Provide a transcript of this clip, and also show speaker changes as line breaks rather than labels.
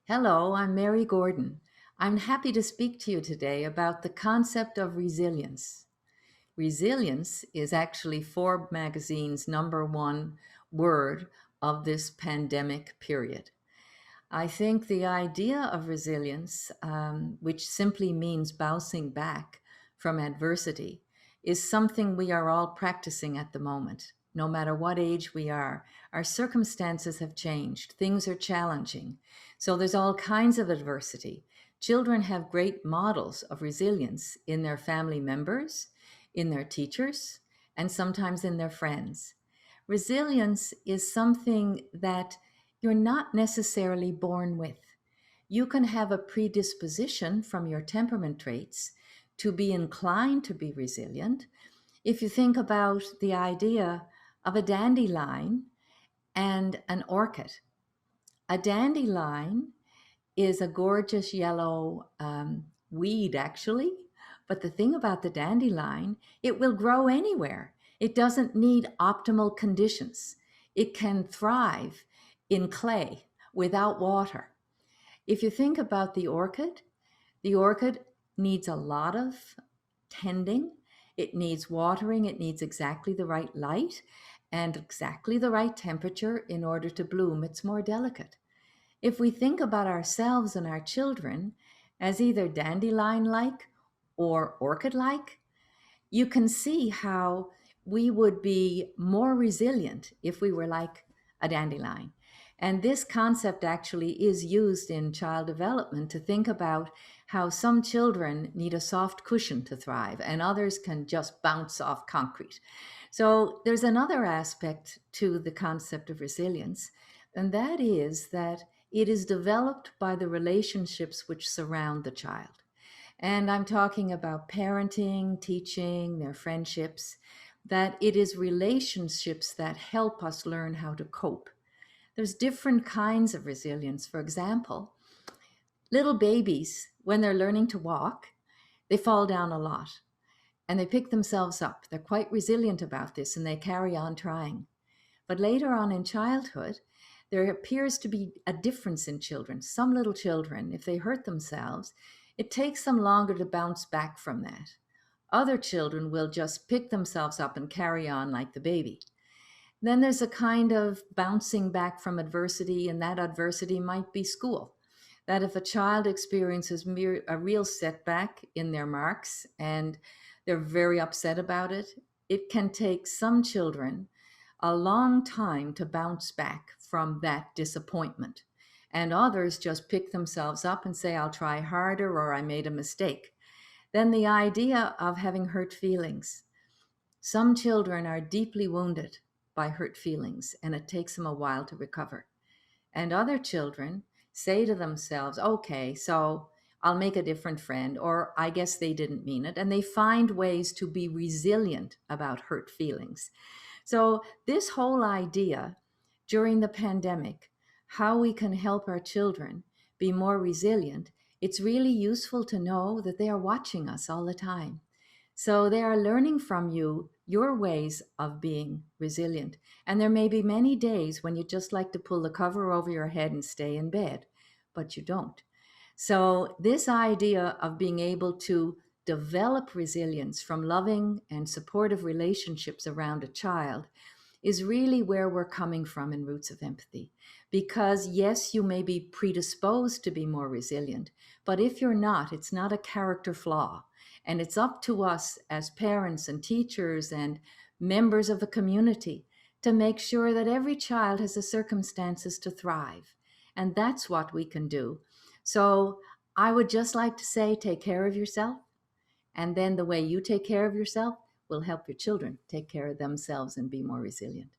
Hello, I'm Mary Gordon. I'm happy to speak to you today about the concept of resilience. Resilience is actually Forbes magazine's #1 word of this pandemic period. I think the idea of resilience, which simply means bouncing back from adversity, is something we are all practicing at the moment. No matter what age we are, our circumstances have changed. Things are challenging. So there's all kinds of adversity. Children have great models of resilience in their family members, in their teachers, and sometimes in their friends. Resilience is something that you're not necessarily born with. You can have a predisposition from your temperament traits to be inclined to be resilient. If you think about the idea of a dandelion and an orchid, a dandelion is a gorgeous yellow weed, actually. But the thing about the dandelion, it will grow anywhere. It doesn't need optimal conditions. It can thrive in clay without water. If you think about the orchid needs a lot of tending. It needs watering. It needs exactly the right light and exactly the right temperature in order to bloom. It's more delicate. If we think about ourselves and our children as either dandelion-like or orchid-like, you can see how we would be more resilient if we were like a dandelion. And this concept actually is used in child development to think about how some children need a soft cushion to thrive and others can just bounce off concrete. So there's another aspect to the concept of resilience, and that is that it is developed by the relationships which surround the child. And I'm talking about parenting, teaching, their friendships, that it is relationships that help us learn how to cope. There's different kinds of resilience. For example, little babies, when they're learning to walk, they fall down a lot and they pick themselves up. They're quite resilient about this and they carry on trying. But later on in childhood, there appears to be a difference in children. Some little children, if they hurt themselves, it takes them longer to bounce back from that. Other children will just pick themselves up and carry on like the baby. Then there's a kind of bouncing back from adversity, and that adversity might be school. That if a child experiences a real setback in their marks and they're very upset about it, it can take some children a long time to bounce back from that disappointment. And others just pick themselves up and say, I'll try harder, or I made a mistake. Then the idea of having hurt feelings. Some children are deeply wounded by hurt feelings, and it takes them a while to recover. And other children say to themselves, okay, so I'll make a different friend, or I guess they didn't mean it. And they find ways to be resilient about hurt feelings. So this whole idea during the pandemic, how we can help our children be more resilient, it's really useful to know that they are watching us all the time. So they are learning from you your ways of being resilient. And there may be many days when you just like to pull the cover over your head and stay in bed, but you don't. So this idea of being able to develop resilience from loving and supportive relationships around a child is really where we're coming from in Roots of Empathy. Because yes, you may be predisposed to be more resilient, but if you're not, it's not a character flaw. And it's up to us as parents and teachers and members of the community to make sure that every child has the circumstances to thrive. And that's what we can do. So I would just like to say, take care of yourself. And then the way you take care of yourself will help your children take care of themselves and be more resilient.